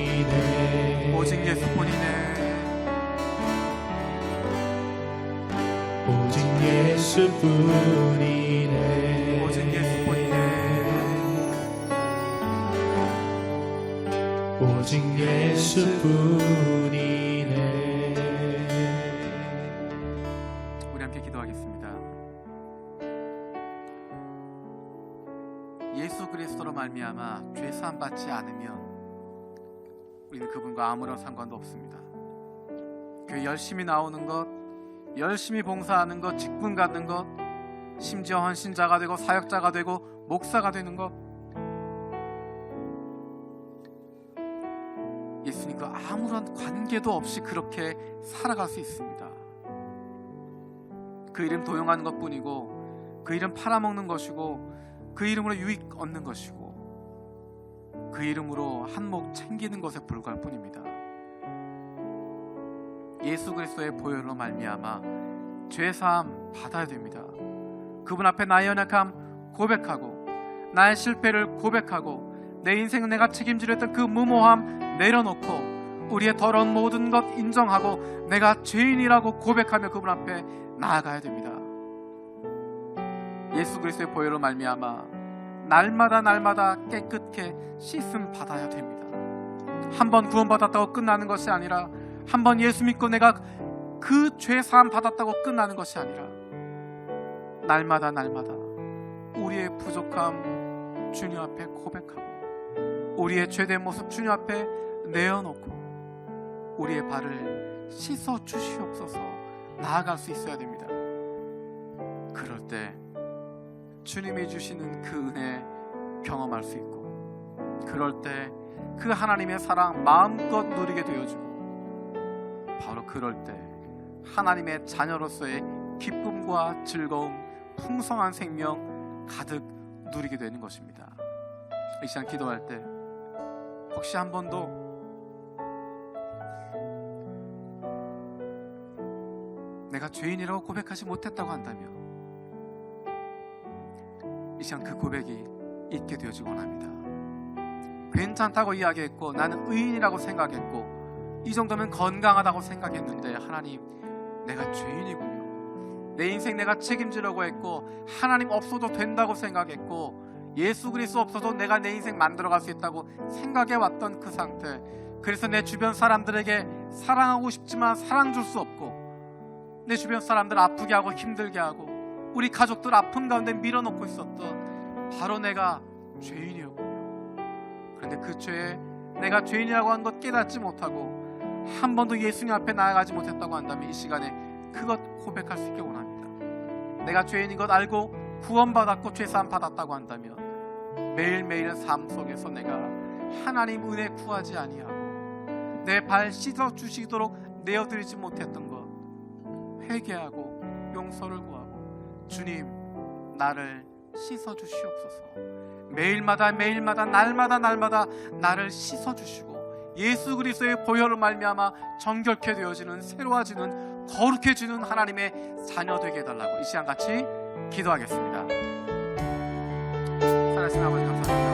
오직 예수뿐이네. 오직 예수뿐이네. 오직 예수뿐이네. 오직 예수뿐이네. 우리 함께 기도하겠습니다. 예수 그리스도로 말미암아 죄 사함 받지 않으면 우리는 그분과 아무런 상관도 없습니다. 교회 열심히 나오는 것, 열심히 봉사하는 것, 직분 갖는 것, 심지어 헌신자가 되고 사역자가 되고 목사가 되는 것, 예수님과 아무런 관계도 없이 그렇게 살아갈 수 있습니다. 그 이름 도용하는 것뿐이고, 그 이름 팔아먹는 것이고, 그 이름으로 유익 얻는 것이고, 그 이름으로 한몫 챙기는 것에 불과할 뿐입니다. 예수 그리스도의 보혈로 말미암아 죄사함 받아야 됩니다. 그분 앞에 나의 연약함 고백하고, 나의 실패를 고백하고, 내 인생은 내가 책임지려 했던 그 무모함 내려놓고, 우리의 더러운 모든 것 인정하고 내가 죄인이라고 고백하며 그분 앞에 나아가야 됩니다. 예수 그리스도의 보혈로 말미암아 날마다 깨끗게 씻음 받아야 됩니다. 한 번 구원받았다고 끝나는 것이 아니라, 한 번 예수 믿고 내가 그 죄 사함 받았다고 끝나는 것이 아니라, 날마다 우리의 부족함 주님 앞에 고백하고, 우리의 죄된 모습 주님 앞에 내어놓고, 우리의 발을 씻어 주시옵소서 나아갈 수 있어야 됩니다. 그럴 때 주님이 주시는 그 은혜 경험할 수 있고, 그럴 때 그 하나님의 사랑 마음껏 누리게 되어지고, 바로 그럴 때 하나님의 자녀로서의 기쁨과 즐거움, 풍성한 생명 가득 누리게 되는 것입니다. 이 시간 기도할 때 혹시 한 번도 내가 죄인이라고 고백하지 못했다고 한다면, 이 시간 그 고백이 있게 되어지기 원합니다. 괜찮다고 이야기했고, 나는 의인이라고 생각했고, 이 정도면 건강하다고 생각했는데, 하나님, 내가 죄인이군요. 내 인생 내가 책임지려고 했고, 하나님 없어도 된다고 생각했고, 예수 그리스도 없어도 내가 내 인생 만들어갈 수 있다고 생각해왔던 그 상태, 그래서 내 주변 사람들에게 사랑하고 싶지만 사랑 줄 수 없고, 내 주변 사람들 아프게 하고 힘들게 하고, 우리 가족들 아픔 가운데 밀어넣고 있었던 바로 내가 죄인이었군요. 그런데 그 죄에 내가 죄인이라고 한 것 깨닫지 못하고 한 번도 예수님 앞에 나아가지 못했다고 한다면, 이 시간에 그것 고백할 수 있게 원합니다. 내가 죄인인 것 알고 구원받았고 죄사함 받았다고 한다면, 매일매일 삶 속에서 내가 하나님 은혜 구하지 아니하고 내 발 씻어 주시도록 내어드리지 못했던 것 회개하고 용서를 구하고, 주님 나를 씻어 주시옵소서. 매일마다 날마다 나를 씻어 주시고, 예수 그리스도의 보혈로 말미암아 정결케 되어지는, 새로워지는, 거룩해지는 하나님의 자녀 되게 해달라고 이 시간 같이 기도하겠습니다. 살아계신 아버지 감사합니다.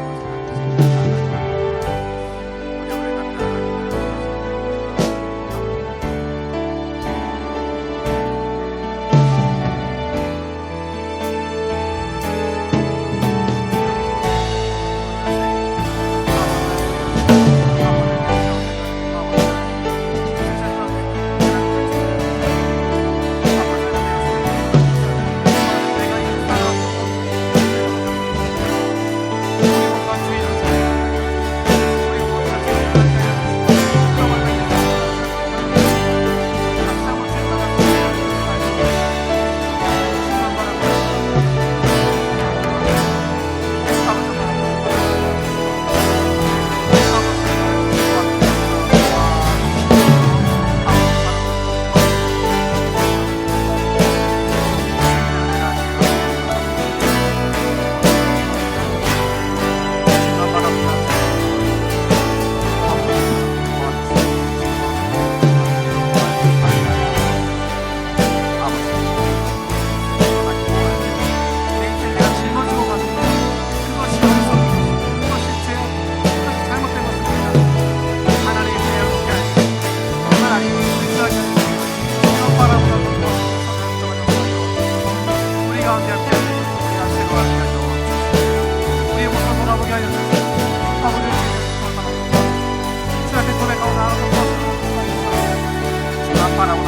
충만하고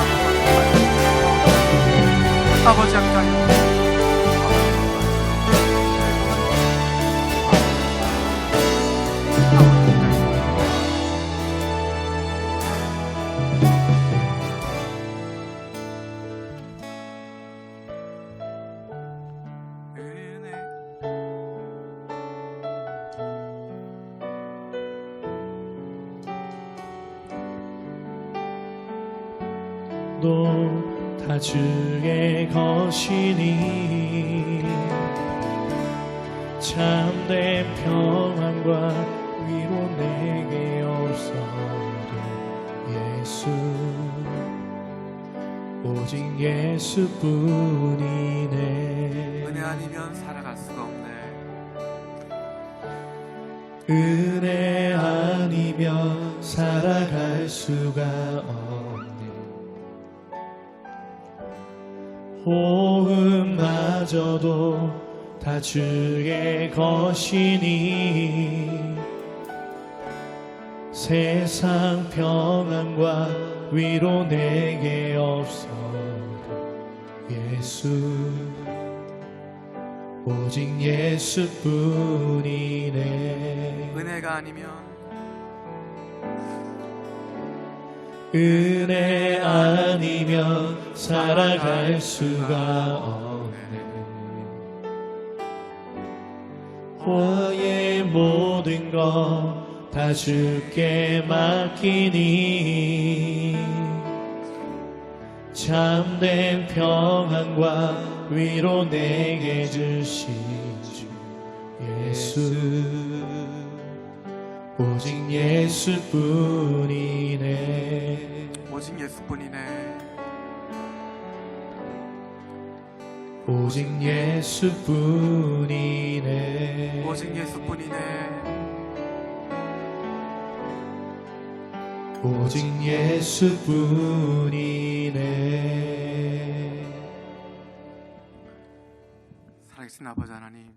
아버지 함께하여 또 다 주의 것이니 참된 평안과 위로 내게 없어도 예수 오직 예수뿐이네. 은혜 아니면 살아갈 수가 없네. 은혜 아니면 살아갈 수가 없네. 호흡마저도 다 주의 것이니 세상 평안과 위로 내게 없어도 예수 오직 예수뿐이네. 은혜가 아니면 은혜 아니면 살아갈 수가 없네. 나의 모든 것 다 주께 맡기니 참된 평안과 위로 내게 주신 주 예수 오직 예수뿐이네. 오직 예수뿐이네. 오직 예수뿐이네. 오직 예수뿐이네. 오직 예수뿐이네. 살아계신 아버지 하나님,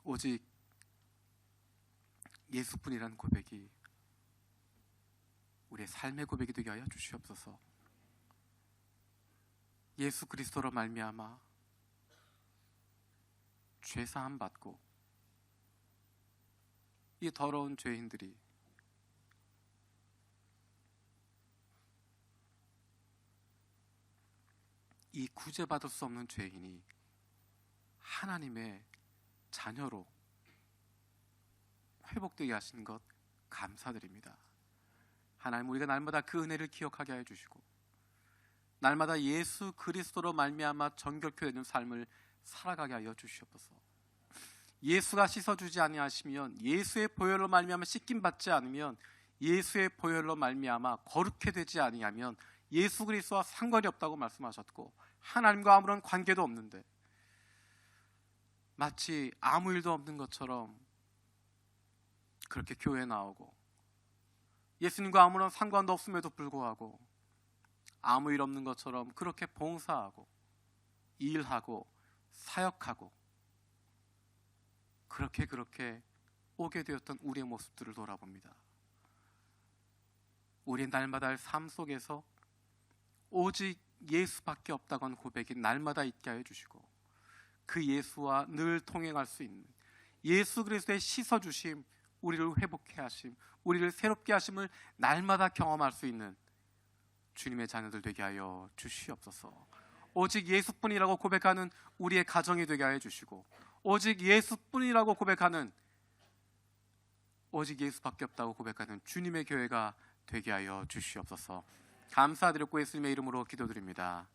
오직 예수뿐이라는 고백이 우리의 삶의 고백이 되게 하여 주시옵소서. 예수 그리스도로 말미암아 죄 사함 받고 이 더러운 죄인들이 이 구제받을 수 없는 죄인이 하나님의 자녀로 회복되게 하신 것 감사드립니다. 하나님, 우리가 날마다 그 은혜를 기억하게 하여 주시고 날마다 예수 그리스도로 말미암아 정결케 되는 삶을 살아가게 하여 주시옵소서. 예수가 씻어주지 아니하시면, 예수의 보혈로 말미암아 씻김 받지 않으면, 예수의 보혈로 말미암아 거룩해 되지 아니하면 예수 그리스도와 상관이 없다고 말씀하셨고 하나님과 아무런 관계도 없는데 마치 아무 일도 없는 것처럼 그렇게 교회에 나오고 예수님과 아무런 상관도 없음에도 불구하고 아무 일 없는 것처럼 그렇게 봉사하고 일하고 사역하고 그렇게 오게 되었던 우리의 모습들을 돌아봅니다. 우리 날마다의 삶 속에서 오직 예수밖에 없다고 하는 고백이 날마다 있게 하여 주시고 그 예수와 늘 통행할 수 있는 예수 그리스도의 씻어주심, 우리를 회복해 하심, 우리를 새롭게 하심을 날마다 경험할 수 있는 주님의 자녀들 되게 하여 주시옵소서. 오직 예수뿐이라고 고백하는 우리의 가정이 되게 하여 주시고 오직 예수뿐이라고 고백하는, 오직 예수밖에 없다고 고백하는 주님의 교회가 되게 하여 주시옵소서. 감사드리고 예수님의 이름으로 기도드립니다.